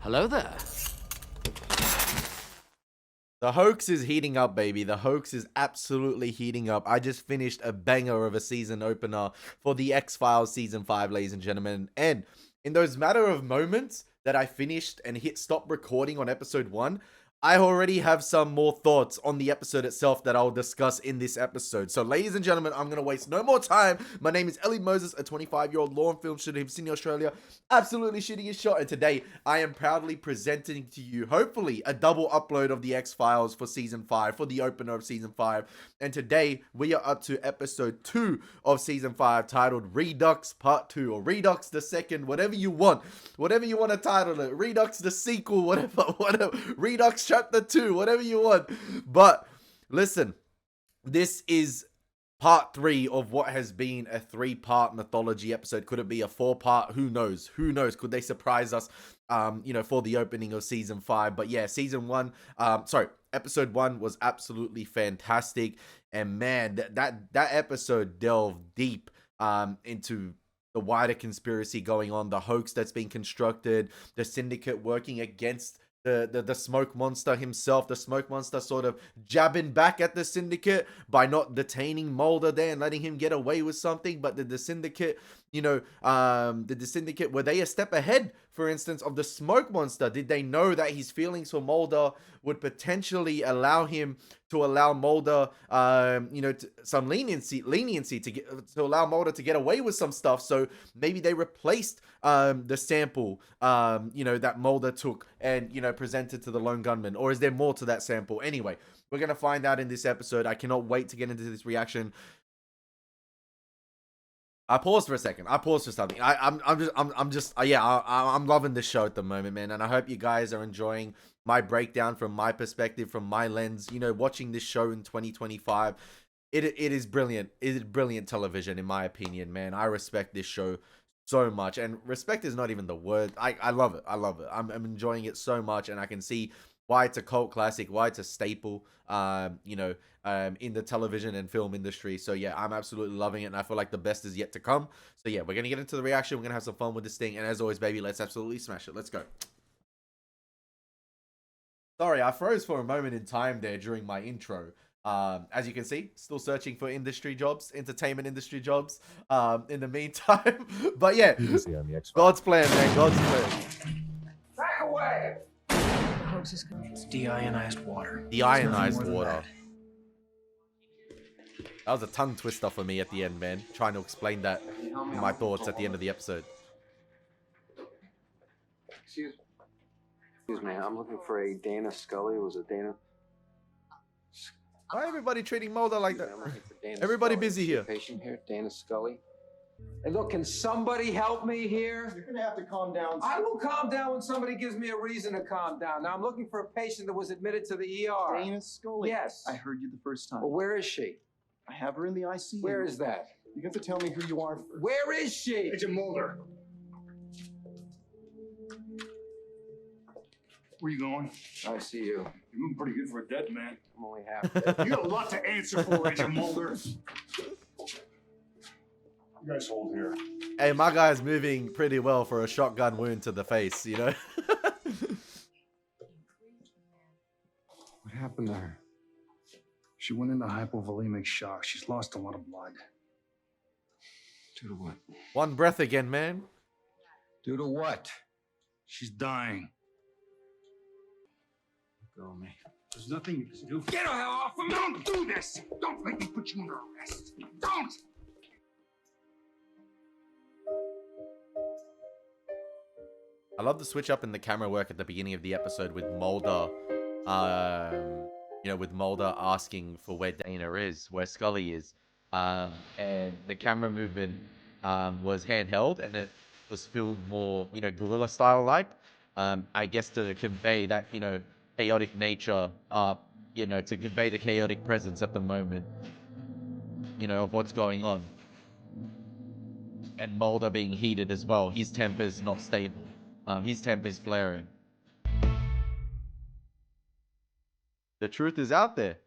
Hello there. The hoax is heating up, baby. The hoax is absolutely heating up. I just finished a banger of a season opener for the X-Files Season 5, ladies and gentlemen. And in those matter of moments that I finished and hit stop recording on episode 1, I already have some more thoughts on the episode itself that I'll discuss in this episode. So, ladies and gentlemen, I'm going to waste no more time. My name is Elie Moses, a 25-year-old law and film student in Sydney, Australia. Absolutely shooting his shot. And today, I am proudly presenting to you, hopefully, a double upload of the X-Files for Season 5, for the opener of Season 5. And today, we are up to episode 2 of Season 5, titled Redux Part 2, or Redux the Second, whatever you want. Whatever you want to title it. Redux the sequel, whatever. Redux Chapter 2, whatever you want. But listen, this is part 3 of what has been a 3-part mythology episode. Could it be a 4-part? Who knows? Who knows? Could they surprise us, for the opening of Season 5? But yeah, episode 1 was absolutely fantastic. And man, that episode delved deep into the wider conspiracy going on, the hoax that's been constructed, the Syndicate working against the smoke monster himself, the smoke monster sort of jabbing back at the Syndicate by not detaining Mulder there and letting him get away with something. But did the Syndicate, were they a step ahead, for instance, of the smoke monster? Did they know that his feelings for Mulder would potentially allow him to allow Mulder, some leniency to allow Mulder to get away with some stuff? So maybe they replaced the sample, that Mulder took and, presented to the lone gunman. Or is there more to that sample? Anyway, we're going to find out in this episode. I cannot wait to get into this reaction. I paused for a second. I paused for something. I'm loving this show at the moment, man. And I hope you guys are enjoying my breakdown from my perspective, from my lens. Watching this show in 2025, it is brilliant. It is brilliant television, in my opinion, man. I respect this show so much, and respect is not even the word. I love it. I love it. I'm enjoying it so much, and I can see why it's a cult classic, why it's a staple, in the television and film industry. So yeah, I'm absolutely loving it, and I feel like the best is yet to come. So yeah, we're gonna get into the reaction. We're gonna have some fun with this thing, and as always, baby, let's absolutely smash it. Let's go. Sorry, I froze for a moment in time there during my intro. As you can see, still searching for industry jobs, entertainment industry jobs, in the meantime. But yeah, God's plan, man, God's plan. Back away! It's deionized water. Deionized water. That was a tongue twister for me at the end, man. Trying to explain that in my thoughts at the end of the episode. Excuse me, I'm looking for a Dana Scully. Was it Dana? Why everybody treating Mulder like that? I'm looking for Dana Everybody Scully. busy Is there here. a patient here, Dana Scully. Hey, look, can somebody help me here? You're gonna have to calm down. I will calm down when somebody gives me a reason to calm down. Now, I'm looking for a patient that was admitted to the ER. Dana Scully. Yes. I heard you the first time. Well, where is she? I have her in the ICU. Where is that? You have to tell me who you are first. Where is she? Agent Mulder. Where you going? I see you. You're moving pretty good for a dead man. I'm only half dead. You got a lot to answer for, Agent Mulder. You guys hold here. Hey, my guy's moving pretty well for a shotgun wound to the face, you know? What happened to her? She went into hypovolemic shock. She's lost a lot of blood. Due to what? One breath again, man. Due to what? She's dying. Go me. There's nothing you can do. Get the hell off of me! Don't do this! Don't make me put you under arrest! Don't! I love the switch up in the camera work at the beginning of the episode with Mulder, with Mulder asking for where Dana is, where Scully is, and the camera movement was handheld, and it was filmed more, guerrilla style like, I guess to convey that, chaotic nature, to convey the chaotic presence at the moment, of what's going on. And Mulder being heated as well. His temper's not stable. His temper's flaring. The truth is out there.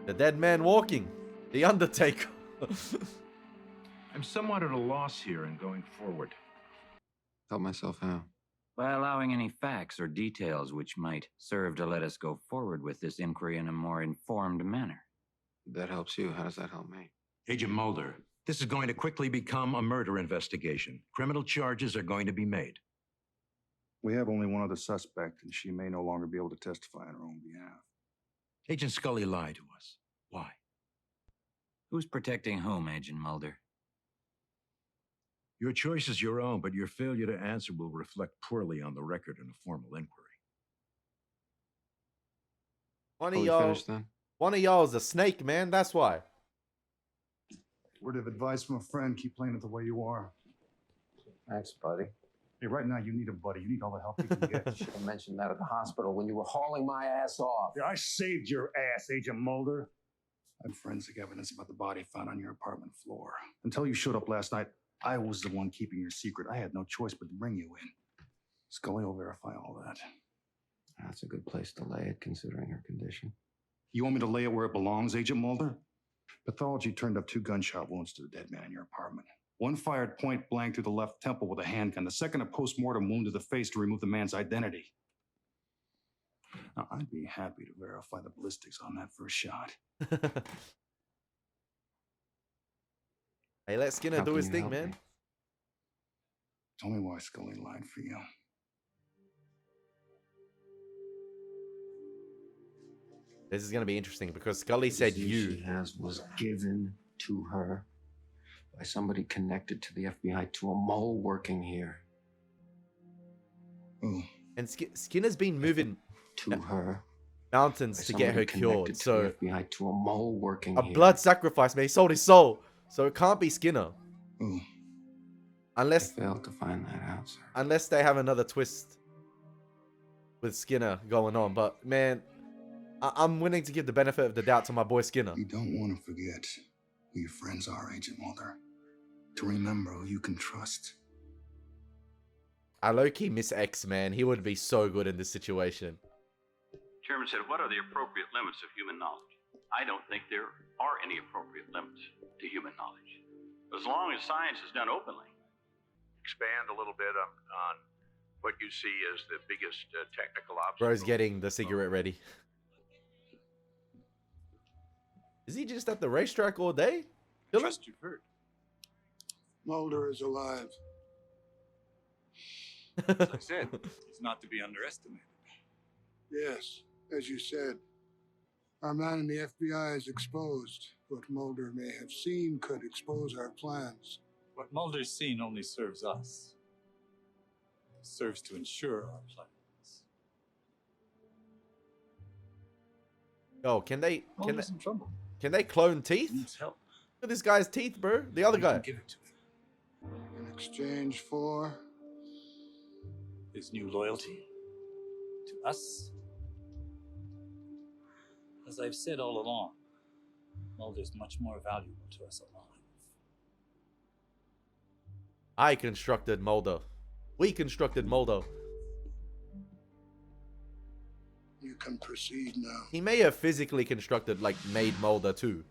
The dead man walking. The Undertaker. I'm somewhat at a loss here in going forward. Help myself out. By allowing any facts or details which might serve to let us go forward with this inquiry in a more informed manner. That helps you. How does that help me? Agent Mulder, this is going to quickly become a murder investigation. Criminal charges are going to be made. We have only one other suspect, and she may no longer be able to testify on her own behalf. Agent Scully lied to us. Why? Who's protecting whom, Agent Mulder? Your choice is your own, but your failure to answer will reflect poorly on the record in a formal inquiry. One of y'all is a snake, man. That's why. Word of advice from a friend, keep playing it the way you are. Thanks, buddy. Hey, right now you need a buddy. You need all the help you can get. You should have mentioned that at the hospital when you were hauling my ass off. Yeah, I saved your ass, Agent Mulder. I have forensic evidence about the body found on your apartment floor. Until you showed up last night, I was the one keeping your secret. I had no choice but to bring you in. Scully will verify all that. That's a good place to lay it, considering her condition. You want me to lay it where it belongs, Agent Mulder? Pathology turned up 2 gunshot wounds to the dead man in your apartment. One fired point blank through the left temple with a handgun. The second a post-mortem wound to the face to remove the man's identity. Now, I'd be happy to verify the ballistics on that first shot. Hey, let Skinner do his thing, man. Tell me why Scully lied for you. This is going to be interesting because Scully said you. She has was given to her by somebody connected to the FBI, to a mole working here. Oh. And Skinner's been moving to her mountains to get her cured. So the FBI, to a mole working a here. blood sacrifice, man. He sold his soul. So it can't be Skinner. Oh. Unless I failed to find that out, sir. Unless they have another twist with Skinner going on. But man, I'm willing to give the benefit of the doubt to my boy Skinner. You don't want to forget who your friends are, Agent Mulder. To remember who you can trust. I low-key miss X, man. He would be so good in this situation. Chairman said, what are the appropriate limits of human knowledge? I don't think there are any appropriate limits to human knowledge. As long as science is done openly. Expand a little bit on what you see as the biggest technical obstacle. Bro's getting the cigarette ready. Is he just at the racetrack all day? Trust you've heard. Mulder is alive. As I said, he's not to be underestimated. Yes, as you said. Our man in the FBI is exposed. What Mulder may have seen could expose our plans. What Mulder's seen only serves us. It serves to ensure our plans. Oh, can they Mulder's in trouble. Can they clone teeth? He needs help. Look at this guy's teeth, bro. The other guy. Give it to him. In exchange for His new loyalty to us. As I've said all along, Mulder's much more valuable to us alive. I constructed Mulder. We constructed Mulder. you can proceed now. He may have physically constructed, like, made Mulder too.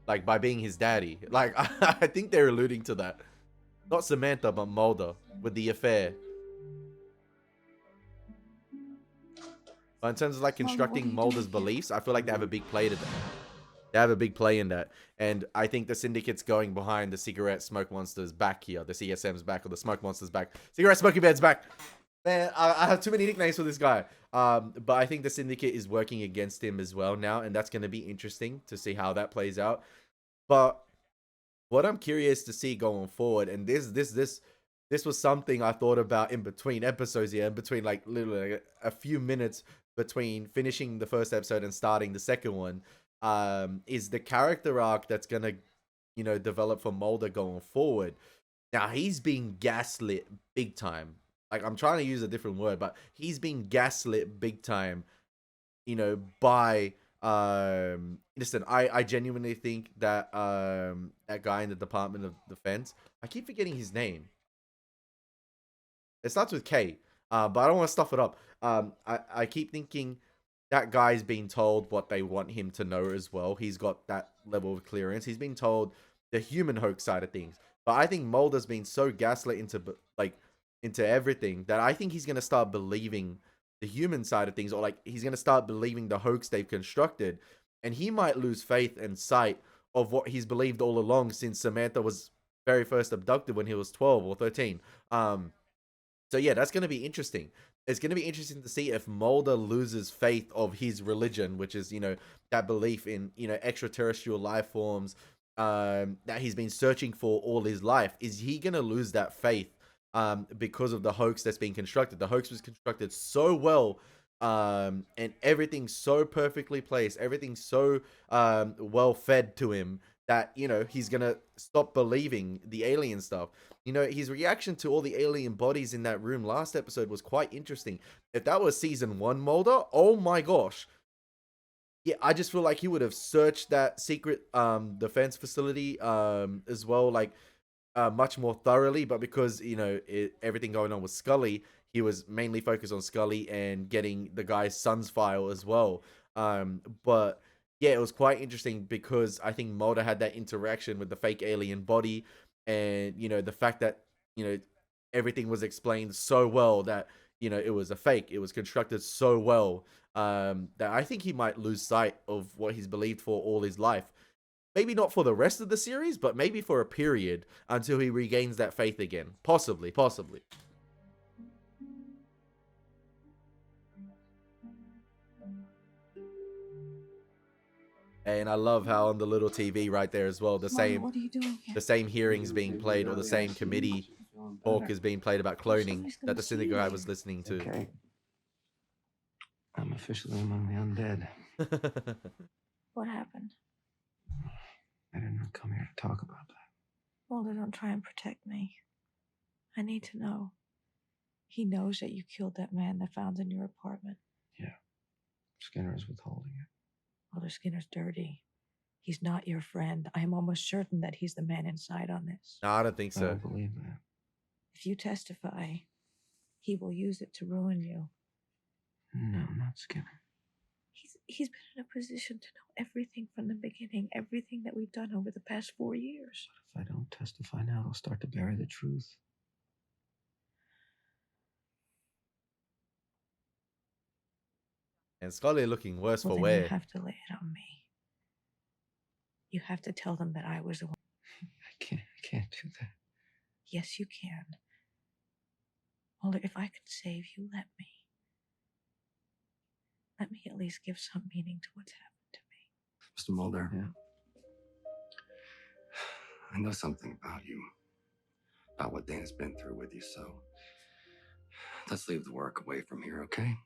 Like, by being his daddy. Like, I think they're alluding to that. Not Samantha, but Mulder with the affair. But in terms of, like, constructing Mulder's beliefs, I feel like they have a big play to that. They have a big play in that. And I think the Syndicate's going behind the cigarette smoke monster's back here. The CSM's back, or the smoke monster's back. Cigarette smoking bed's back. Man, I have too many nicknames for this guy. But I think the Syndicate is working against him as well now. And that's going to be interesting to see how that plays out. But what I'm curious to see going forward, and this was something I thought about in between episodes here, in between, like, literally like a few minutes between finishing the first episode and starting the second one, is the character arc that's gonna, you know, develop for Mulder going forward. Now, he's being gaslit big time. Like, I'm trying to use a different word, but he's being gaslit big time, you know, by listen, I genuinely think that that guy in the Department of Defense, I keep forgetting his name. It starts with K, but I don't want to stuff it up. I keep thinking that guy's been told what they want him to know as well. He's got that level of clearance. He's been told the human hoax side of things. But I think Mulder's been so gaslit into everything that I think he's gonna start believing the human side of things, or like he's gonna start believing the hoax they've constructed, and he might lose faith and sight of what he's believed all along since Samantha was very first abducted when he was 12 or 13. So yeah, that's gonna be interesting. It's gonna be interesting to see if Mulder loses faith of his religion, which is, you know, that belief in, you know, extraterrestrial life forms that he's been searching for all his life. Is he gonna lose that faith because of the hoax that's being constructed? The hoax was constructed so well, and everything's so perfectly placed, everything's so well fed to him that, you know, he's gonna stop believing the alien stuff. You know, his reaction to all the alien bodies in that room last episode was quite interesting. If that was season 1 Mulder, oh my gosh. Yeah, I just feel like he would have searched that secret defense facility as well, like much more thoroughly. But because, you know, everything going on with Scully, he was mainly focused on Scully and getting the guy's son's file as well. But yeah, it was quite interesting because I think Mulder had that interaction with the fake alien body, and, you know, the fact that, you know, everything was explained so well that, you know, it was a fake. It was constructed so well that I think he might lose sight of what he's believed for all his life. Maybe not for the rest of the series, but maybe for a period until he regains that faith again. Possibly. And I love how on the little TV right there as well, the same hearings being played, or the same committee talk is being played about cloning that the Syndicate guy was listening to. Okay. I'm officially among the undead. What happened? I did not come here to talk about that. Mulder, don't try and protect me. I need to know. He knows that you killed that man that found in your apartment. Yeah. Skinner is withholding it. Mulder, Skinner's dirty. He's not your friend. I am almost certain that he's the man inside on this. No, I don't think so. I don't believe that. If you testify, he will use it to ruin you. No, not Skinner. He's been in a position to know everything from the beginning, everything that we've done over the past 4 years. But if I don't testify now, they'll start to bury the truth. And Scully looking worse for Then wear. you have to lay it on me. You have to tell them that I was the one. I can't do that. Yes, you can. Mulder, if I can save you, let me. Let me at least give some meaning to what's happened to me. Mr. Mulder. Yeah. I know something about you, about what Dana's been through with you, so let's leave the work away from here, okay?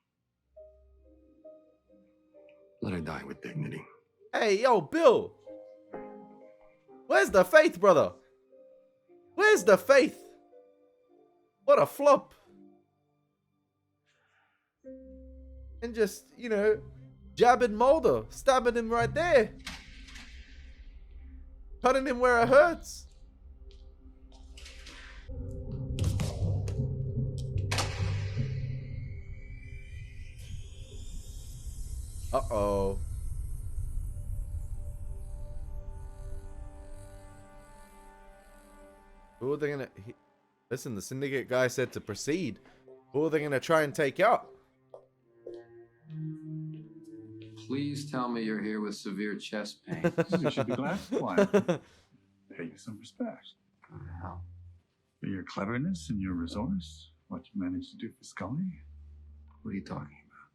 Let her die with dignity. Hey, yo, Bill. Where's the faith, brother? Where's the faith? What a flop. And just, you know, jabbing Mulder, stabbing him right there. Cutting him where it hurts. Uh-oh. Who are they gonna... Listen, the Syndicate guy said to proceed. Who are they gonna try and take out? Please tell me you're here with severe chest pain. You should be glad to quiet. Pay you some respect. Go to hell. For your cleverness and your resource, what you managed to do for Scully. What are you talking about?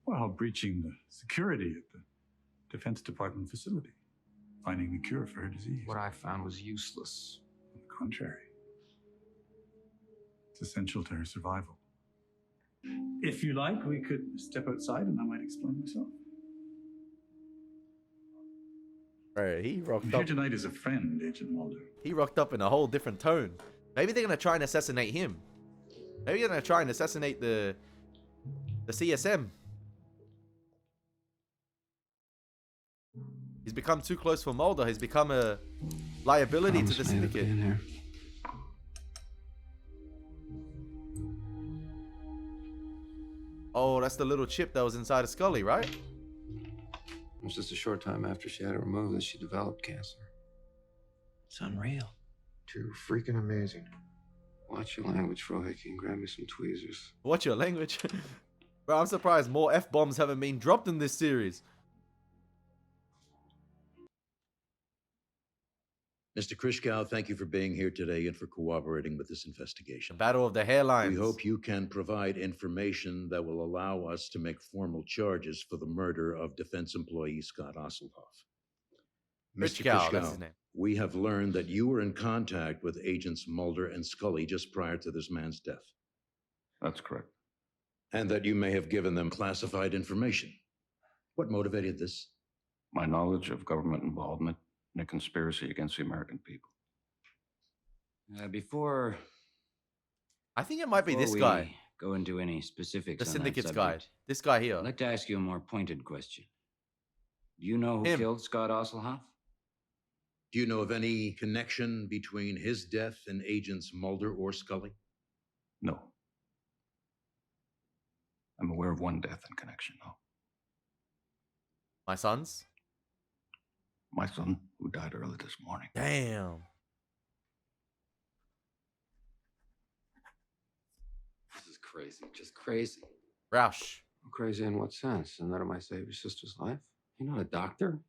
Well, breaching the security at the Defense Department facility. Finding the cure for her disease. What I found was useless. On the contrary. It's essential to her survival. If you like, we could step outside and I might explain myself. Right, he rocked I'm here up. tonight as a friend, Agent Mulder. He rocked up in a whole different tone. Maybe they're gonna try and assassinate him. Maybe they're gonna try and assassinate the CSM. He's become too close for Mulder. He's become a liability to the Syndicate. Oh, that's the little chip that was inside of Scully, right? It was just a short time after she had it removed that she developed cancer. It's unreal. Too freaking amazing. Watch your language, Frohickey, and grab me some tweezers. Watch your language. Bro, I'm surprised more F-bombs haven't been dropped in this series. Mr. Krishkow, thank you for being here today and for cooperating with this investigation. The battle of the hairlines. We hope you can provide information that will allow us to make formal charges for the murder of defense employee Scott Osselhoff. Mr. Krishkow, that's his name. We have learned that you were in contact with agents Mulder and Scully just prior to this man's death. That's correct. And that you may have given them classified information. What motivated this? My knowledge of government involvement in a conspiracy against the American people. Before I think it might be this we guy. go into any specifics The on Syndicate's that guy. subject, This guy here. I'd like to ask you a more pointed question. Do you know who killed Scott Osselhoff? Do you know of any connection between his death and agents Mulder or Scully? No. I'm aware of one death in connection, though. My son's? My son, who died early this morning. Damn. This is crazy. Just crazy. Roush. Crazy in what sense? And that I might save your sister's life? You're not a doctor.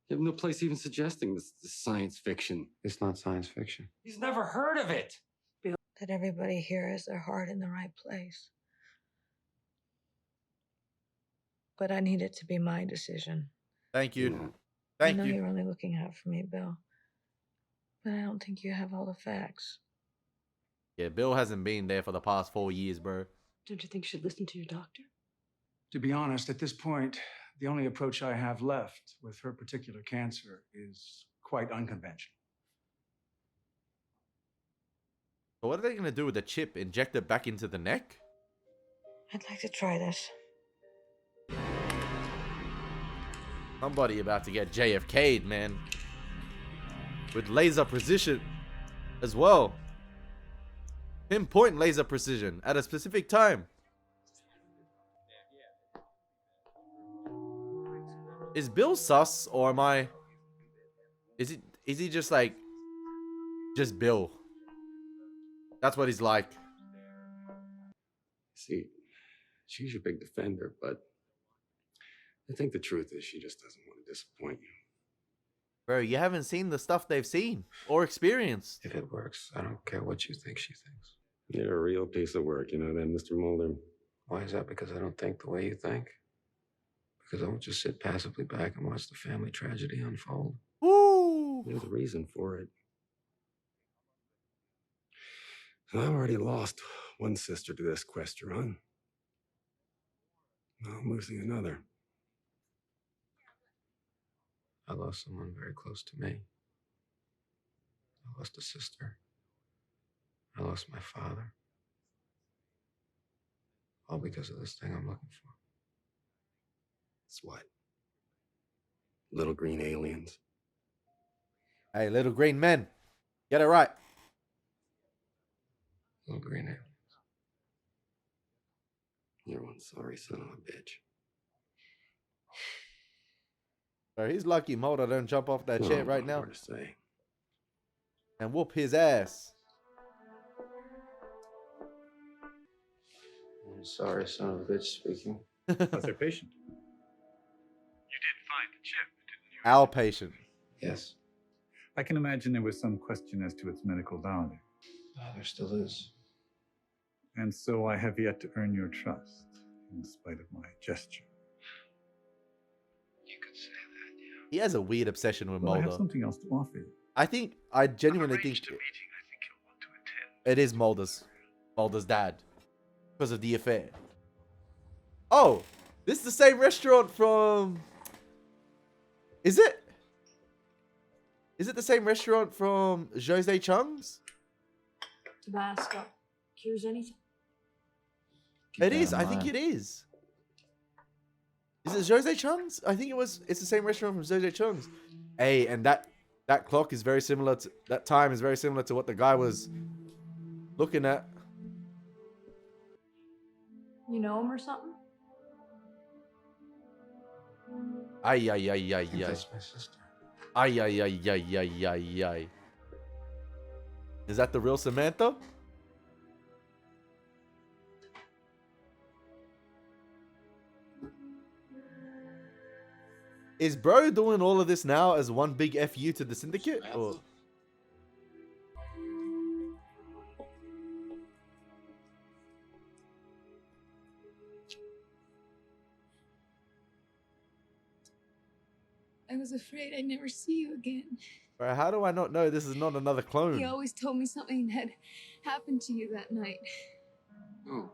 You have no place even suggesting this science fiction. It's not science fiction. He's never heard of it. That everybody here has their heart in the right place. But I need it to be my decision. Thank you. Yeah. Thank I know you. you're only looking out for me, Bill. But I don't think you have all the facts. Yeah, Bill hasn't been there for the past 4 years, bro. Don't you think you should listen to your doctor? To be honest, at this point, the only approach I have left with her particular cancer is quite unconventional. So what are they going to do with the chip? Inject it back into the neck? I'd like to try this. Somebody about to get JFK'd, man. With laser precision as well. Pinpoint laser precision at a specific time. Is Bill sus or am I... Is he just like... Just Bill? That's what he's like. See, she's your big defender, but I think the truth is she just doesn't want to disappoint you. Bro, you haven't seen the stuff they've seen or experienced. If it works, I don't care what you think she thinks. You're a real piece of work, you know that, Mr. Mulder? Why is that? Because I don't think the way you think? Because I won't just sit passively back and watch the family tragedy unfold. Ooh. There's a reason for it. I've already lost one sister to this quest you're on. Now I'm losing another. I lost someone very close to me. I lost a sister. I lost my father. All because of this thing I'm looking for. It's what? Little green aliens. Hey, little green men. Get it right. Little green aliens. You're one sorry son of a bitch. Bro, he's lucky Mulder don't jump off that chair right now. To say. And whoop his ass. I'm sorry son of a bitch speaking. That's their patient. You did find the chip, didn't you? Our patient. Yes. I can imagine there was some question as to its medical value. There still is. And so I have yet to earn your trust, in spite of my gesture. You could say that, yeah. He has a weird obsession with Well, I Mulder. have something else to offer you. I genuinely think Arranged a meeting I think you'll want to attend. it is Mulder's dad. Because of the affair. Oh, this is the same restaurant from... Is it? Is it the same restaurant from Jose Chung's? Tabasco. Cures anything? It is. I think it is. Is it Jose Chung's? I think it's the same restaurant from Jose Chung's. Hey, and that clock is very similar to... That time is very similar to what the guy was looking at. You know him or something? Ay, ay, ay, ay, I think ay. that's my sister. Ay, ay, ay, ay, ay, ay, ay. Is that the real Samantha? Is bro doing all of this now as one big FU to the Syndicate? Or... I was afraid I'd never see you again. Bro, how do I not know this is not another He clone? always told me something had happened to you that night. Who?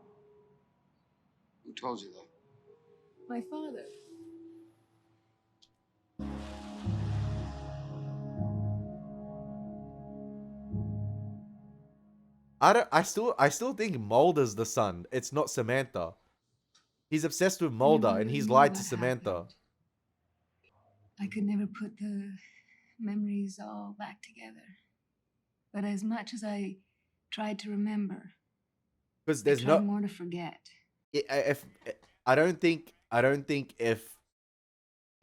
Who told you that? My father. I still think Mulder's the son. It's not Samantha. He's obsessed with Mulder and he's lied to Samantha. I could never put the memories all back together. But as much as I tried to remember, Because I there's tried no more to forget. if I don't think if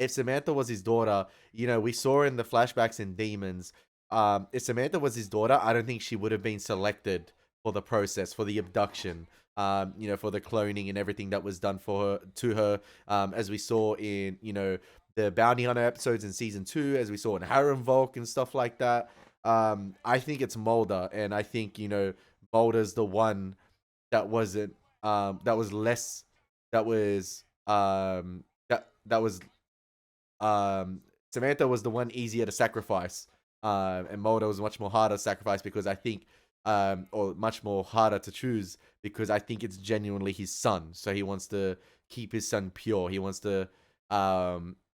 Samantha was his daughter, you know, we saw in the flashbacks in Demons, if Samantha was his daughter, I don't think she would have been selected for the process, for the abduction, you know, for the cloning and everything that was done for her, to her, as we saw in, you know, the Bounty Hunter episodes in season 2, as we saw in Harem Volk and stuff like that. I think it's Mulder, and I think, you know, Mulder's the one that wasn't, that was less, that was, that was, Samantha was the one easier to sacrifice, and Mulder was much more harder to sacrifice because I think, or much more harder to choose because I think it's genuinely his son. So he wants to keep his son pure. He wants to,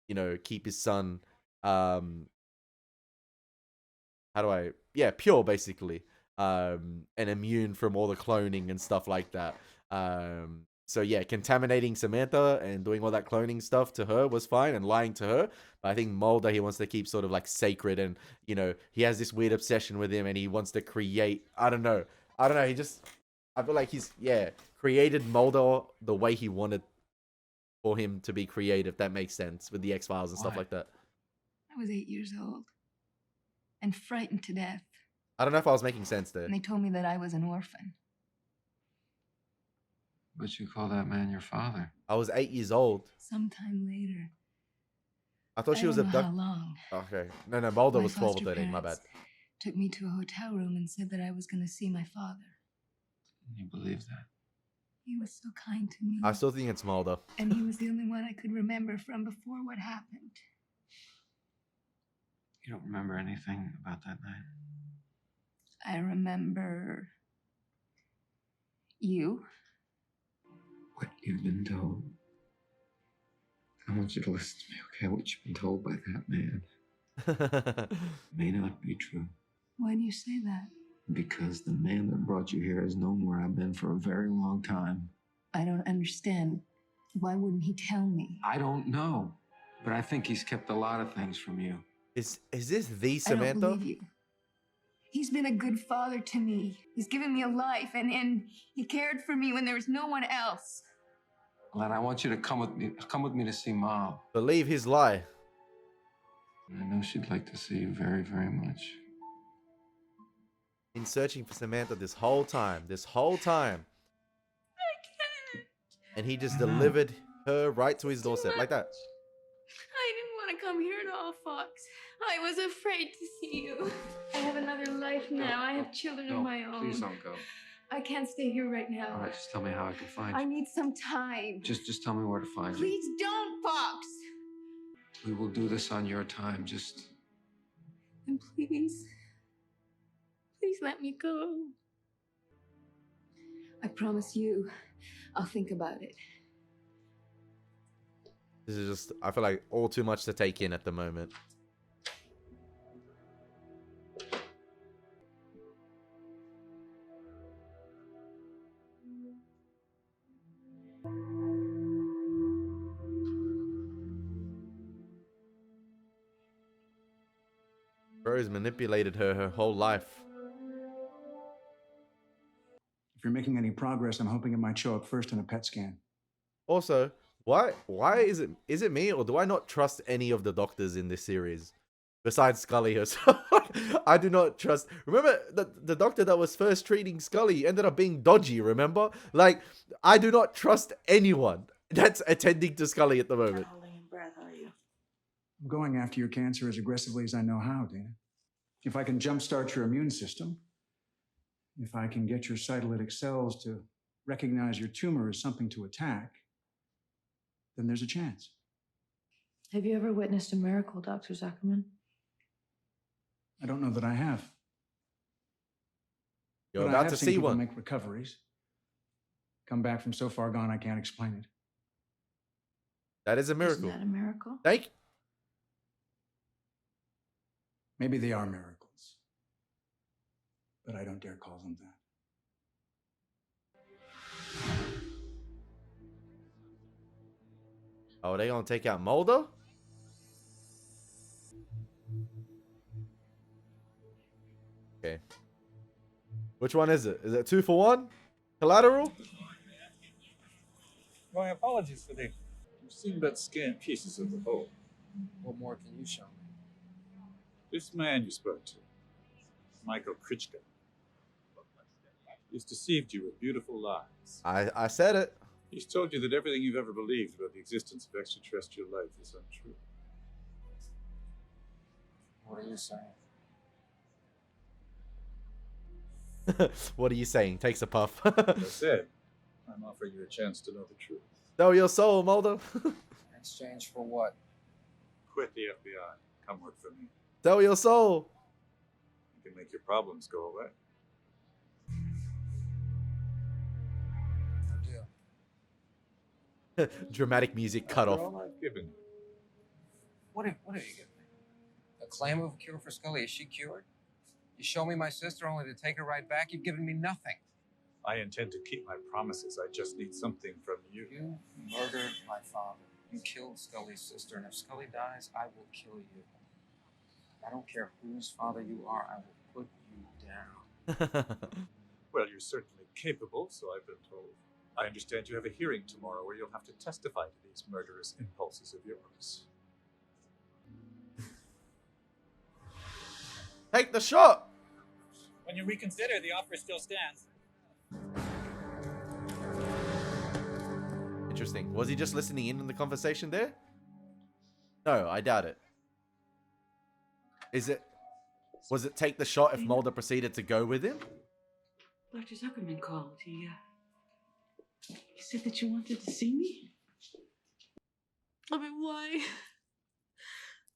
you know, keep his son, pure basically, and immune from all the cloning and stuff like that. So yeah, contaminating Samantha and doing all that cloning stuff to her was fine, and lying to her. But I think Mulder, he wants to keep sort of like sacred, and you know, he has this weird obsession with him, and he wants to create. I don't know. He just, I feel like he's created Mulder the way he wanted for him to be created. If that makes sense with the X-Files and stuff like that. I was 8 years old and frightened to death. I don't know if I was making sense there. And they told me that I was an orphan. But you call that man your father? I was 8 years old. Sometime later. I thought she was abducted. abducted. How long? Okay. No, Mulder My was 12 or foster 13, my bad. parents took me to a hotel room and said that I was going to see my father. You believe that? He was so kind to me. I still think it's Mulder. And he was the only one I could remember from before what happened. You don't remember anything about that night? I remember you. What you've been told. I want you to listen to me, okay? What you've been told by that man may not be true. Why do you say that? Because the man that brought you here has known where I've been for a very long time. I don't understand. Why wouldn't he tell me? I don't know, but I think he's kept a lot of things from you. Is this the I Samantha? don't believe you. He's been a good father to me. He's given me a life, and he cared for me when there was no one else. Len, I want you to come with me. Come with me to see Mom. Believe his lie. I know she'd like to see you very, very much. Been searching for Samantha this whole time. I can't. And he just delivered her right to his doorstep like that. I didn't want to come here at all, Fox. I was afraid to see you. I have another life now. I have children of my own. Please don't go. I can't stay here right now. All right, just tell me how I can find you. I need some time. Just tell me where to find you. Please don't, Fox. We will do this on your time. Just. And please let me go. I promise you, I'll think about it. This is just, I feel like all too much to take in at the moment. Bro's manipulated her whole life. If you're making any progress, I'm hoping it might show up first in a PET scan. Also, why is it me, or do I not trust any of the doctors in this series besides Scully herself? I do not trust. Remember the doctor that was first treating Scully ended up being dodgy, remember? Like, I do not trust anyone that's attending to Scully at the moment. Holding your breath, are you? I'm going after your cancer as aggressively as I know how, Dana. If I can jumpstart your immune system, if I can get your cytolytic cells to recognize your tumor as something to attack, then there's a chance. Have you ever witnessed a miracle, Dr. Zuckerman? I don't know that I have. You're But I about have to seen see people one. make recoveries. Come back from so far gone, I can't explain it. That is a miracle. Isn't that a miracle? Thank you. Maybe they are miracles, but I don't dare call them that. Oh, they gonna take out Mulder? Okay. Which one is it? Is it 2 for 1? Collateral? My apologies for the... You seem but scant pieces of the whole. What more can you show me? This man you spoke to, Michael Krichka, he's deceived you with beautiful lies. I said it. He's told you that everything you've ever believed about the existence of extraterrestrial life is untrue. What are you saying? What are you saying? Takes a puff. As I said, I'm offering you a chance to know the truth. Sell your soul, Mulder. In exchange for what? Quit the FBI. Come work for me. Sell your soul. You can make your problems go away. No deal. Dramatic music cut off. All I've given you. What have you given me? A claim of a cure for Scully? Is she cured? You show me my sister only to take her right back? You've given me nothing. I intend to keep my promises. I just need something from you. You murdered my father. You killed Scully's sister, and if Scully dies, I will kill you. I don't care whose father you are, I will put you down. Well, you're certainly capable, so I've been told. I understand you have a hearing tomorrow where you'll have to testify to these murderous impulses of yours. Take the shot. When you reconsider, the offer still stands. Interesting. Was he just listening in on the conversation there? No, I doubt it. Was it take the shot if Mulder proceeded to go with him? Dr. Zuckerman called. He said that you wanted to see me? I mean, why?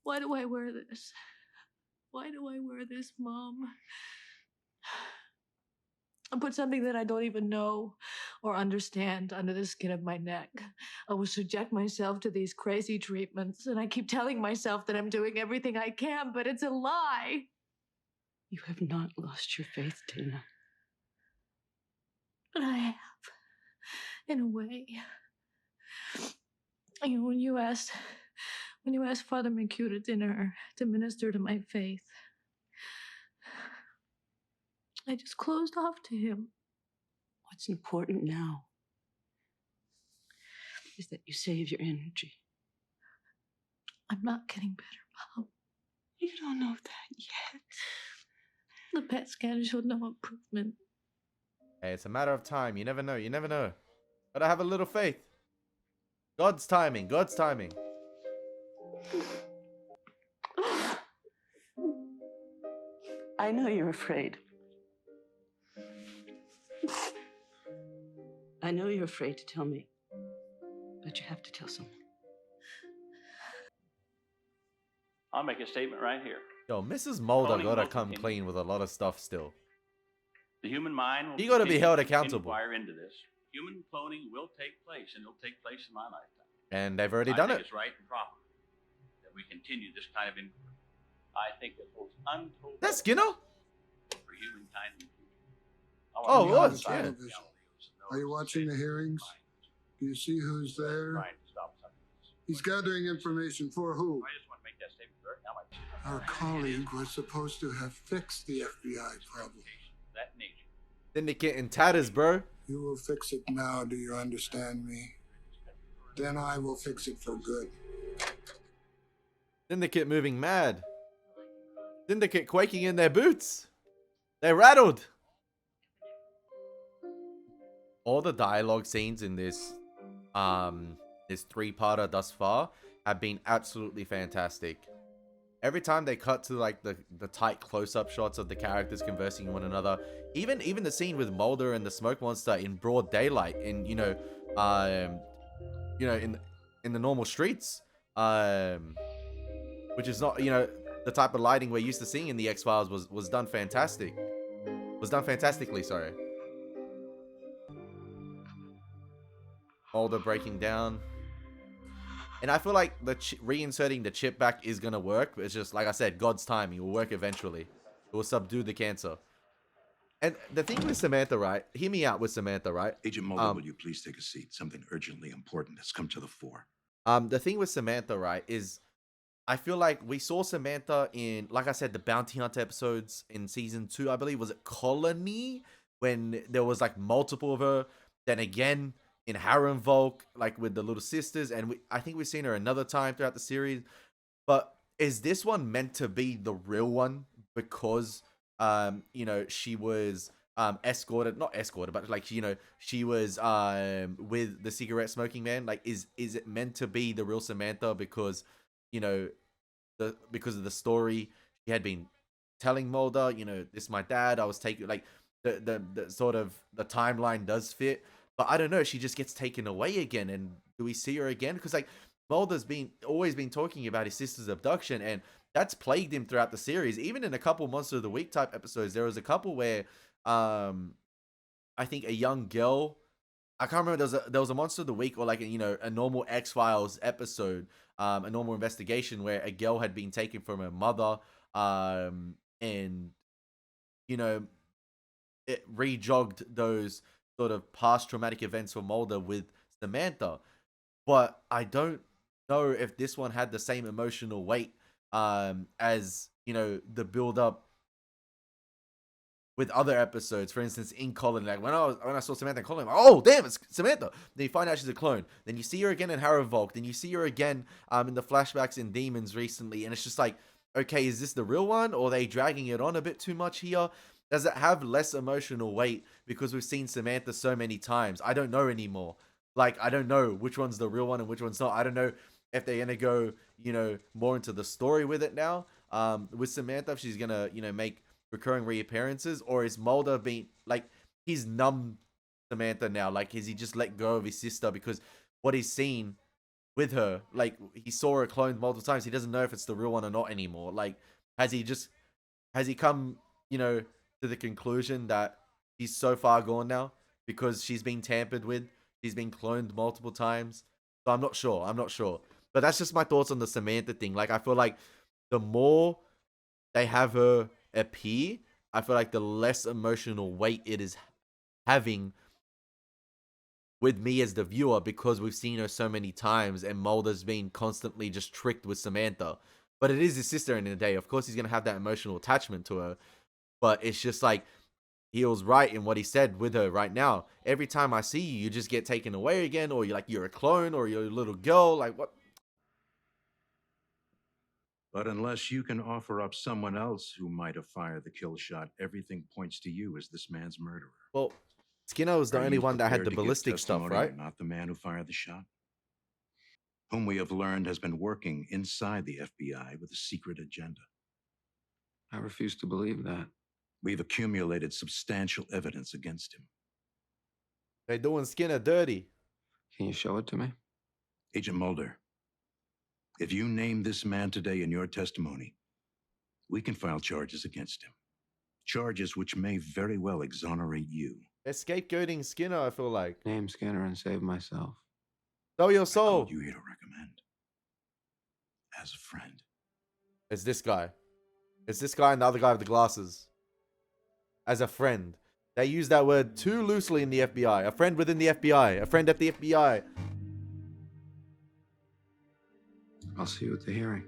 Why do I wear this? Why do I wear this, Mom? I put something that I don't even know or understand under the skin of my neck. I will subject myself to these crazy treatments, and I keep telling myself that I'm doing everything I can, but it's a lie. You have not lost your faith, Dana. But I have, in a way. You know, when you asked Father McHugh to dinner to minister to my faith, I just closed off to him. What's important now is that you save your energy. I'm not getting better, Mom. You don't know that yet. The PET scan showed no improvement. Hey, it's a matter of time. You never know. You never know. Gotta have a little faith. God's timing. God's timing. I know you're afraid. I know you're afraid to tell me, but you have to tell someone. I'll make a statement right here. Yo, Mrs. Mulder Cloning gotta will come continue. clean with a lot of stuff still. The human mind will You gotta be continue held to accountable. inquire into this. Human cloning will take place, and it'll take place in my lifetime. And they've already I done think it. it's right and proper that we continue this kind of inquiry. I think that holds untold That's Skinner? for humankind in the future. Oh, You're on was, the yeah. television. Are you watching the hearings? Do you see who's there? Trying to stop something. He's gathering information for who? I just want to make that statement right now. Our colleague was supposed to have fixed the FBI problem. That nature Syndicate in tatters, bro. You will fix it now, do you understand me? Then I will fix it for good. Syndicate moving mad. Syndicate quaking in their boots. They're rattled. All the dialogue scenes in this three-parter thus far have been absolutely fantastic. Every time they cut to like the tight close-up shots of the characters conversing with one another, even the scene with Mulder and the smoke monster in broad daylight, in in the normal streets, which is not the type of lighting we're used to seeing in the X-Files, was done fantastic. Was done fantastically, sorry. Mulder breaking down. And I feel like the reinserting the chip back is going to work. But it's just, like I said, God's timing. It will work eventually. It will subdue the cancer. And the thing with Samantha, right? Hear me out with Samantha, right? Agent Mulder, will you please take a seat? Something urgently important has come to the fore. The thing with Samantha, right, is I feel like we saw Samantha in, like I said, the Bounty Hunter episodes in season 2, I believe. Was it Colony? When there was like multiple of her. Then again, in Harem Volk, like with the little sisters, and I think we've seen her another time throughout the series. But is this one meant to be the real one because she was escorted, not escorted, but like she was with the cigarette smoking man? Like, is it meant to be the real Samantha because because of the story she had been telling Mulder, this is my dad, I was taking, like the sort of the timeline does fit. But I don't know, she just gets taken away again. And do we see her again? Because like Mulder's always been talking about his sister's abduction, and that's plagued him throughout the series. Even in a couple Monster of the Week type episodes, there was a couple where I think a young girl, I can't remember, there was a Monster of the Week or like a normal X-Files episode, a normal investigation where a girl had been taken from her mother, and it rejogged those sort of past traumatic events for Mulder with Samantha. But I don't know if this one had the same emotional weight as the build up with other episodes. For instance, in Colony, like when I saw Samantha in Colony, I'm like, oh damn, it's Samantha. Then you find out she's a clone. Then you see her again in Harem Volk. Then you see her again in the flashbacks in Demons recently, and it's just like, okay, is this the real one, or are they dragging it on a bit too much here? Does it have less emotional weight because we've seen Samantha so many times? I don't know anymore. Like, I don't know which one's the real one and which one's not. I don't know if they're gonna go, more into the story with it now. With Samantha, if she's gonna, make recurring reappearances, or is Mulder being like, he's numb Samantha now? Like, has he just let go of his sister because what he's seen with her, like he saw her cloned multiple times, he doesn't know if it's the real one or not anymore? Like, has he come, to the conclusion that he's so far gone now because she's been tampered with, she's been cloned multiple times? So I'm not sure. But that's just my thoughts on the Samantha thing. Like, I feel like the more they have her appear, I feel like the less emotional weight it is having with me as the viewer, because we've seen her so many times and Mulder's been constantly just tricked with Samantha. But it is his sister in the day. Of course he's going to have that emotional attachment to her. But it's just like, he was right in what he said with her right now. Every time I see you, you just get taken away again, or you're a clone, or you're a little girl. Like, what? But unless you can offer up someone else who might have fired the kill shot, everything points to you as this man's murderer. Well, Skinner was the only one that had the ballistic stuff, right? Not the man who fired the shot, whom we have learned has been working inside the FBI with a secret agenda. I refuse to believe that. We've accumulated substantial evidence against him. They're doing Skinner dirty. Can you show it to me? Agent Mulder, if you name this man today in your testimony, we can file charges against him. Charges which may very well exonerate you. They're scapegoating Skinner, I feel like. Name Skinner and save myself. Sell your soul. I called you here to recommend. As a friend. It's this guy. It's this guy and the other guy with the glasses. As a friend. They use that word too loosely in the FBI. A friend within the FBI. A friend at the FBI. I'll see you at the hearing.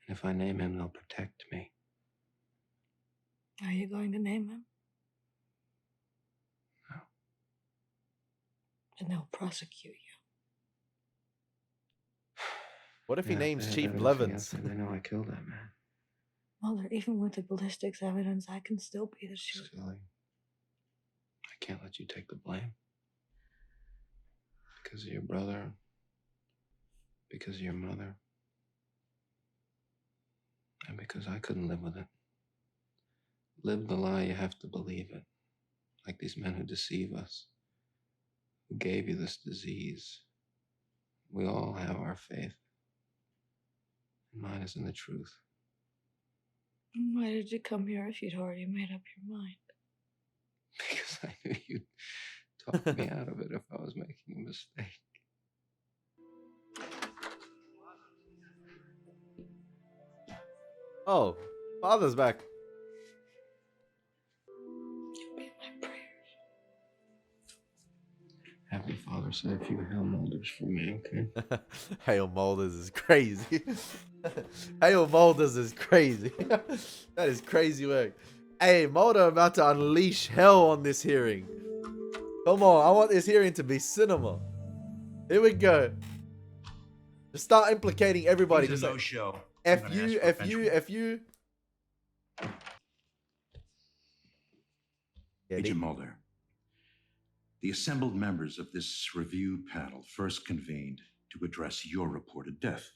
And if I name him, they'll protect me. Are you going to name him? and they'll prosecute you. What if he names they have Chief evidence Blevins? against me. They know I killed that man. Mulder, even with the ballistics evidence, I can still be the shooter. Scully, I can't let you take the blame. Because of your brother. Because of your mother. And because I couldn't live with it. Live the lie, you have to believe it. Like these men who deceive us. Who gave you this disease. We all have our faith. Mine is in the truth. Why did you come here if you'd already made up your mind? Because I knew you'd talk me out of it if I was making a mistake. Oh, Father's back. Happy Father, say a few Hail Mulders for me, okay? Hail Mulders is crazy. Hail Mulders is crazy. That is crazy work. Hey, Mulder about to unleash hell on this hearing. Come on, I want this hearing to be cinema. Here we go. Just start implicating everybody. He's a Just no-show. F you. Agent Mulder, the assembled members of this review panel first convened to address your reported death.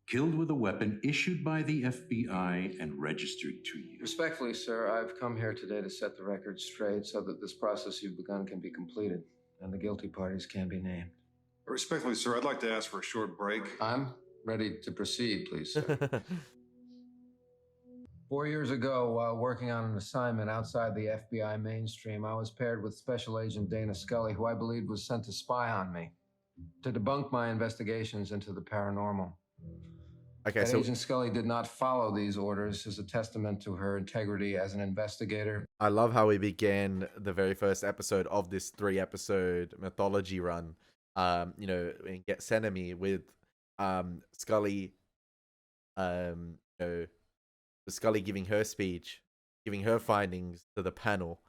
Killed with a weapon issued by the FBI and registered to you. Respectfully, sir, I've come here today to set the record straight so that this process you've begun can be completed and the guilty parties can be named. Respectfully, sir, I'd like to ask for a short break. I'm ready to proceed, please, sir. 4 years ago, while working on an assignment outside the FBI mainstream, I was paired with Special Agent Dana Scully, who I believed was sent to spy on me, to debunk my investigations into the paranormal. Okay, That so Agent Scully did not follow these orders is a testament to her integrity as an investigator. I love how we began the very first episode of this 3-episode mythology run. You know, in Gethsemane with Scully, you know, Scully giving her speech, giving her findings to the panel,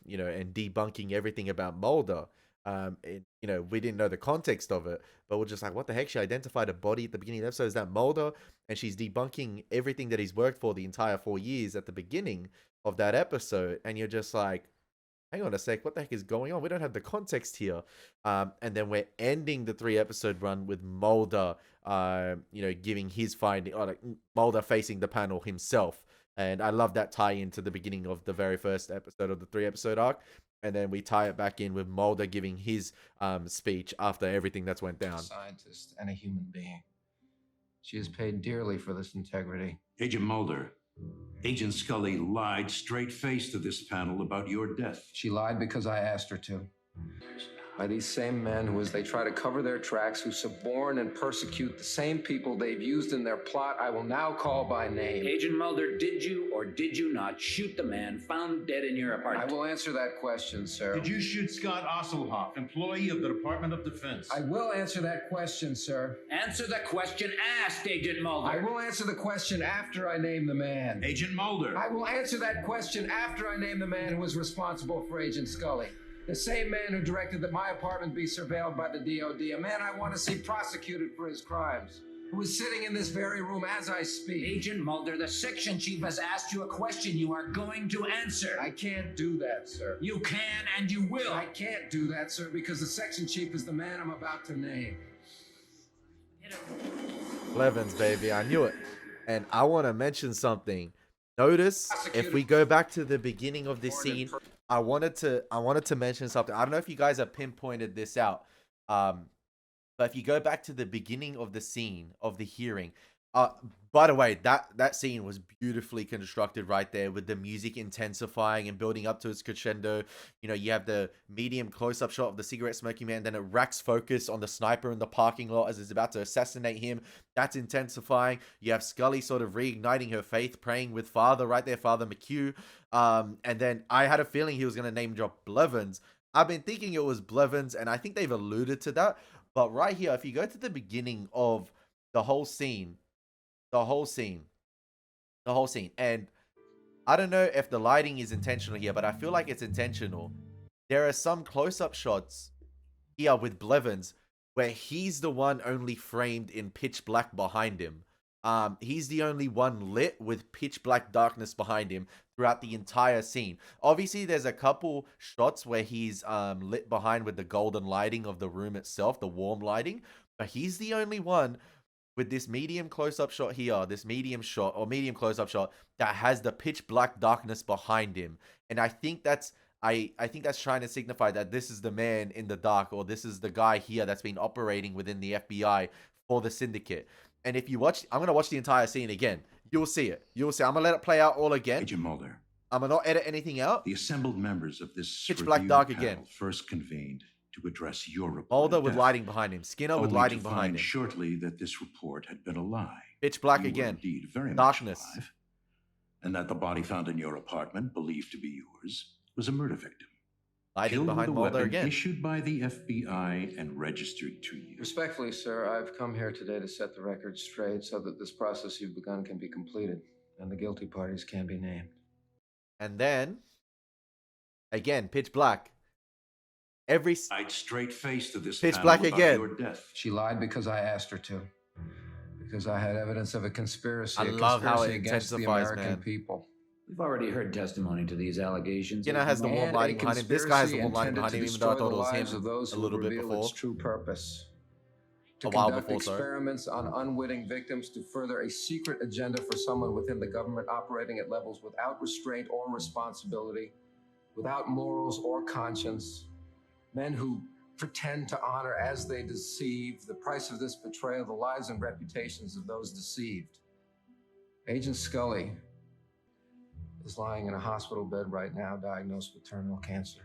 you know, and debunking everything about Mulder. And, you know, we didn't know the context of it, but we're just like, what the heck? She identified a body at the beginning of the episode. Is that Mulder? And she's debunking everything that he's worked for the entire 4 years at the beginning of that episode. And you're just like, hang on a sec, what the heck is going on? We don't have the context here. And then we're ending the 3-episode run with Mulder, you know, giving his finding, or like Mulder facing the panel himself. And I love that tie into the beginning of the very first episode of the 3-episode arc. And then we tie it back in with Mulder giving his speech after everything that's went down. A scientist and a human being. She is paid dearly for this integrity. Agent Mulder, Agent Scully lied straight-faced to this panel about your death. She lied because I asked her to. By these same men who, as they try to cover their tracks, who suborn and persecute the same people they've used in their plot, I will now call by name. Agent Mulder, did you or did you not shoot the man found dead in your apartment? I will answer that question, sir. Did you shoot Scott Osselhoff, employee of the Department of Defense? I will answer that question, sir. Answer the question asked, Agent Mulder. I will answer the question after I name the man. Agent Mulder. I will answer that question after I name the man who was responsible for Agent Scully. The same man who directed that my apartment be surveilled by the DOD, a man I want to see prosecuted for his crimes, who is sitting in this very room as I speak. Agent Mulder, the section chief has asked you a question you are going to answer. I can't do that, sir. You can and you will. I can't do that, sir, because the section chief is the man I'm about to name. Blevins, baby, I knew it. And I want to mention something. Notice, if we go back to the beginning of this scene, I wanted to mention something. I don't know if you guys have pinpointed this out. But if you go back to the beginning of the scene of the hearing, by the way, that scene was beautifully constructed right there with the music intensifying and building up to its crescendo. You know, you have the medium close-up shot of the cigarette smoking man, then it racks focus on the sniper in the parking lot as it's about to assassinate him. That's intensifying. You have Scully sort of reigniting her faith, praying with Father right there, Father McHugh. And then I had a feeling he was going to name drop Blevins. I've been thinking it was Blevins, and I think they've alluded to that. But right here, if you go to the beginning of the whole scene, and I don't know if the lighting is intentional here, but I feel like it's intentional. There are some close-up shots here with Blevins, where he's the one only framed in pitch black behind him. He's the only one lit with pitch black darkness behind him throughout the entire scene. Obviously, there's a couple shots where he's lit behind with the golden lighting of the room itself, the warm lighting, but he's the only one with this medium close-up shot here, this medium shot or medium close-up shot that has the pitch black darkness behind him. And I think that's I think that's trying to signify that this is the man in the dark, or this is the guy here that's been operating within the FBI for the Syndicate. And if you watch, I'm going to watch the entire scene again. You'll see it. You'll see. I'm going to let it play out all again. Agent Mulder. I'm going to not edit anything out. The assembled members of this pitch black dark again. First convened to address your report. Mulder with lighting behind him. Skinner with lighting behind him. Shortly that this report had been a lie. Pitch black again. Indeed, very darkness. Much alive, and that the body found in your apartment, believed to be yours, was a murder victim. Lighting killed behind with a Mulder weapon again. Issued by the FBI and registered to you. Respectfully, sir, I've come here today to set the record straight so that this process you've begun can be completed and the guilty parties can be named. And then, again, pitch black. Every I'd straight face to this pitch black again. Your death. She lied because I asked her to. Because I had evidence of a conspiracy. I love how it against the intensifies, American man. people. We've already heard testimony to these allegations. Skinner has the warm lighting behind him. This guy has the warm lighting behind him, even though I thought it was him a little bit before. Its true purpose. To a while conduct before, sorry. experiments on unwitting victims to further a secret agenda for someone within the government operating at levels without restraint or responsibility, without morals or conscience. Men who pretend to honor as they deceive. The price of this betrayal, the lives and reputations of those deceived. Agent Scully is lying in a hospital bed right now, diagnosed with terminal cancer.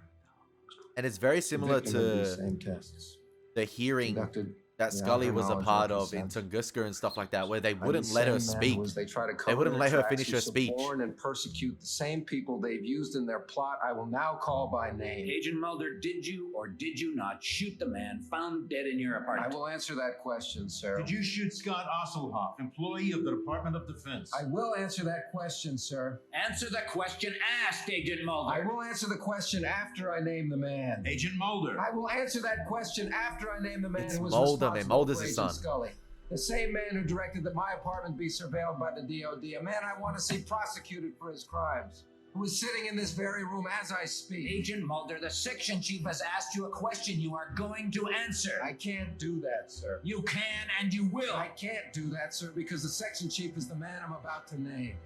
And it's very similar Victim of these to same tests. the hearing that without Scully her was a knowledge or part of in consent. Tunguska and stuff like that, where they By wouldn't these let her same men speak. who, as they try to They cover wouldn't their let her tracks, finish who her speech. suborn and persecute the same people they've used in their plot, I will now call by name. Agent Mulder, did you or did you not shoot the man found dead in your I apartment? will answer that question, sir. Did you shoot Scott Osselhoff, employee of the Department of Defense? I will answer that question, sir. Answer the question asked, Agent Mulder. I will answer the question after I name the man. Agent Mulder. I will answer that question after I name the man It's who was Mulder, man. responsible Mulder's for his Agent son. Scully. The same man who directed that my apartment be surveilled by the DOD. A man I want to see prosecuted for his crimes. Who is sitting in this very room as I speak. Agent Mulder, the section chief has asked you a question you are going to answer. I can't do that, sir. You can and you will. I can't do that, sir, because the section chief is the man I'm about to name.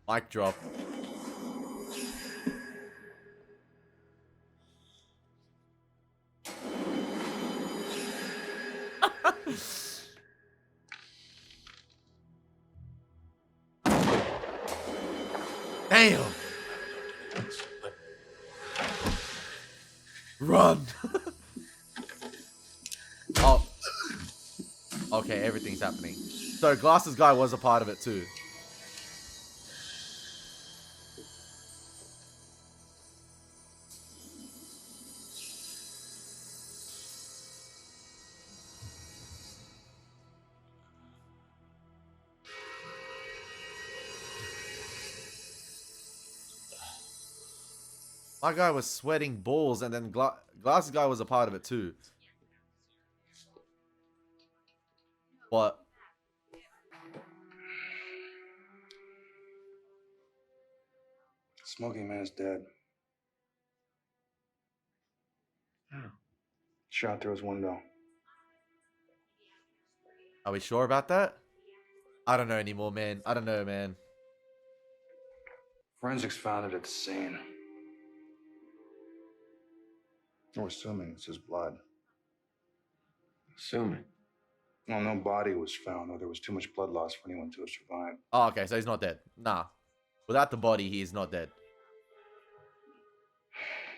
Mic drop. Damn. Run. Oh. Okay, everything's happening. So Glasses guy was a part of it too. My guy was sweating balls, and then Glasses guy was a part of it too. What? Smoking man's dead. Shot through his window. Are we sure about that? I don't know anymore, man. I don't know, man. Forensics found it at the scene. We're assuming it's his blood. Assuming? Well, no body was found, or there was too much blood loss for anyone to have survived. Oh, okay, so he's not dead. Nah. Without the body, he is not dead.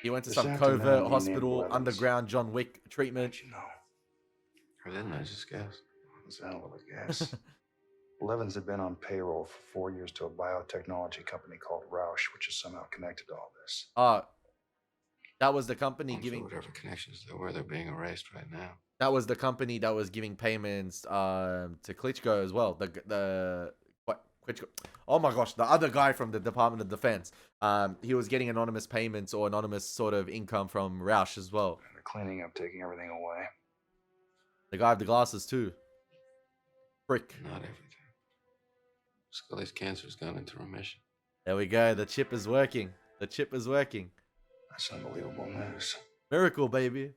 He went to This some afternoon, covert he hospital, named underground John Wick treatment. You know, Or didn't I just guess? it's a hell of a guess. Levins had been on payroll for 4 years to a biotechnology company called Roush, which is somehow connected to all this. That was the company I'm giving sure whatever connections there were, they're being erased right now. that was the company that was giving payments to Klitschko as well. Klitschko. Oh my gosh, the other guy from the Department of Defense. He was getting anonymous payments or anonymous sort of income from Roush as well. And the started cleaning up, taking everything away. The guy with the glasses too. Frick. Not everything. Scully's cancer's gone into remission. There we go. The chip is working. The chip is working. That's unbelievable news. Miracle, baby.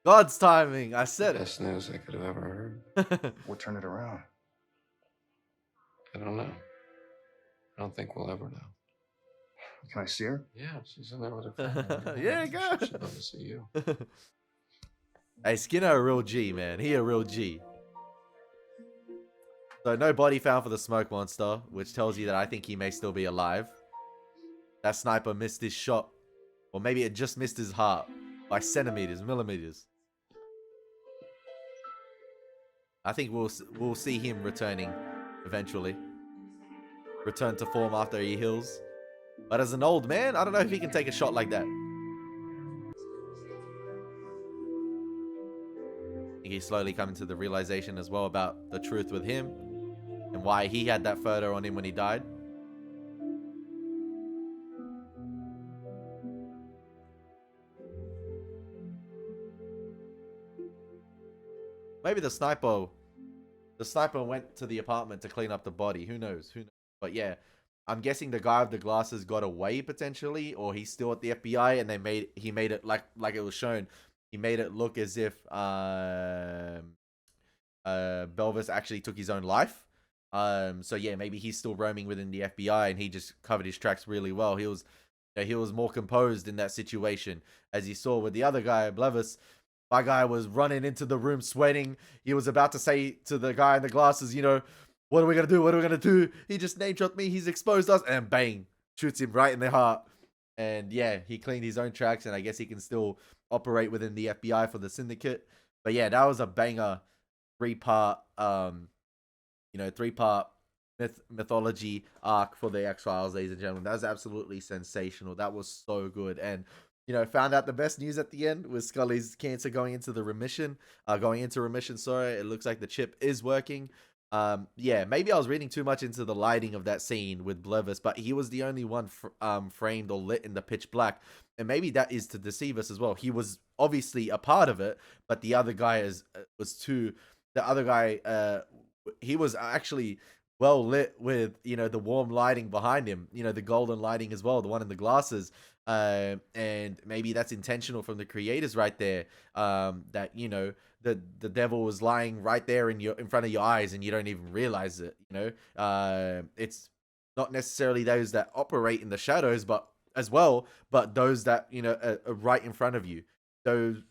God's timing. I said it. Best news I could have ever heard. What turned it around? I don't know. I don't think we'll ever know. Can I see her? Yeah, she's in there with her family. Yeah, go. She'd love to see you. Hey, Skinner a real G, man. He a real G. So no body found for the smoke monster, which tells you that I think he may still be alive. That sniper missed his shot. Or maybe it just missed his heart. By centimeters, millimeters. I think we'll see him returning eventually. Return to form after he heals. But as an old man, I don't know if he can take a shot like that. I think he's slowly coming to the realization as well about the truth with him. And why he had that photo on him when he died. Maybe the sniper went to the apartment to clean up the body. Who knows? Who knows? But yeah, I'm guessing the guy with the glasses got away potentially, or he's still at the FBI, and he made it like it was shown. He made it look as if Belvis actually took his own life. So yeah, maybe he's still roaming within the FBI, and he just covered his tracks really well. He was more composed in that situation, as you saw with the other guy, Blevis. My guy was running into the room sweating. He was about to say to the guy in the glasses, you know, what are we going to do? What are we going to do? He just name dropped me. He's exposed us. And bang, shoots him right in the heart. And yeah, he cleaned his own tracks. And I guess he can still operate within the FBI for the Syndicate. But yeah, that was a banger three-part mythology arc for the X-Files, ladies and gentlemen. That was absolutely sensational. That was so good. And found out the best news at the end with Scully's cancer going into remission. Sorry, it looks like the chip is working. Yeah, maybe I was reading too much into the lighting of that scene with Blevis, but he was the only one framed or lit in the pitch black, and maybe that is to deceive us as well. He was obviously a part of it, but the other guy was too. The other guy, he was actually well lit with the warm lighting behind him, the golden lighting as well, the one in the glasses. And maybe that's intentional from the creators right there. That the devil was lying right there in front of your eyes, and you don't even realize it. It's not necessarily those that operate in the shadows, but those that are right in front of you. Those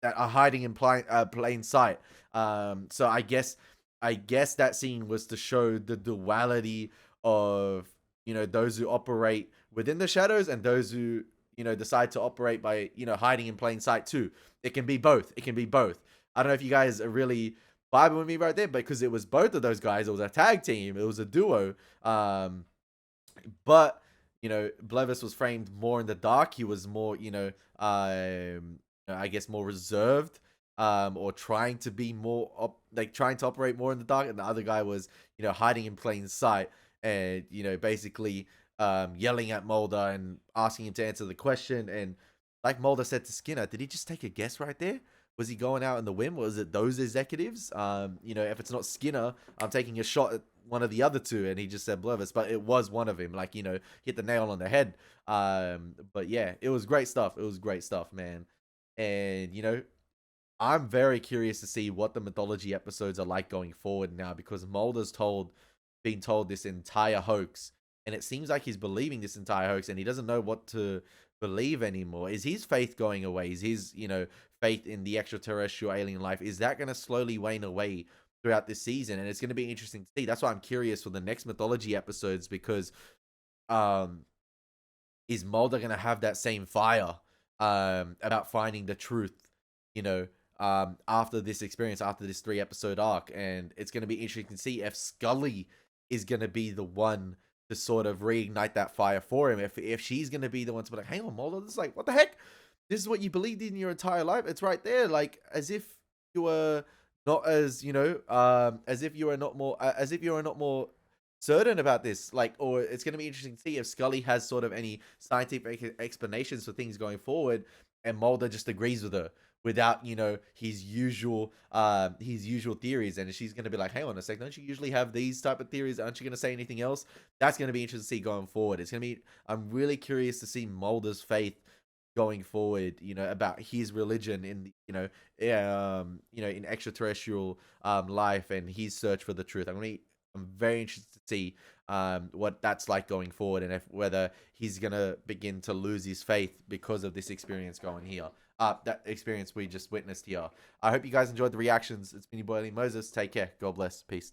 that are hiding in plain sight. So I guess that scene was to show the duality of those who operate within the shadows and those who decide to operate by hiding in plain sight too. It can be both. I don't know if you guys are really vibing with me right there, because it was both of those guys. It was a tag team. It was a duo. But Blevis was framed more in the dark. He was more I guess more reserved, or trying to be more trying to operate more in the dark, and the other guy was hiding in plain sight. And basically yelling at Mulder and asking him to answer the question. And like Mulder said to Skinner, did he just take a guess right there? Was he going out on the whim? Was it those executives? If it's not Skinner, I'm taking a shot at one of the other two. And he just said Blevis, but it was one of him. Hit the nail on the head. But yeah, it was great stuff. It was great stuff, man. And I'm very curious to see what the mythology episodes are like going forward now, because Mulder's being told this entire hoax, and it seems like he's believing this entire hoax, and he doesn't know what to believe anymore. Is his faith going away? Is his faith in the extraterrestrial alien life, is that going to slowly wane away throughout this season? And it's going to be interesting to see. That's why I'm curious for the next mythology episodes, because is Mulder going to have that same fire about finding the truth after this experience, after this 3-episode arc? And it's going to be interesting to see if Scully is going to be the one to sort of reignite that fire for him. If she's going to be the one to be like, hang on, Mulder, this is like, what the heck? This is what you believed in your entire life. It's right there. Like, as if you were not as, as if you are not more certain about this. Like, or it's going to be interesting to see if Scully has sort of any scientific explanations for things going forward. and Mulder just agrees with her without, you know, his usual theories, and she's gonna be like, hang on a sec, don't you usually have these type of theories? Aren't you gonna say anything else? That's gonna be interesting to see going forward. It's gonna be, I'm really curious to see Mulder's faith going forward, you know, about his religion in, in extraterrestrial life, and his search for the truth. I'm very interested to see what that's like going forward, and whether he's gonna begin to lose his faith because of this experience going here. That experience we just witnessed here. I hope you guys enjoyed the reactions. It's been your boy Elie Moses. Take care. God bless. Peace.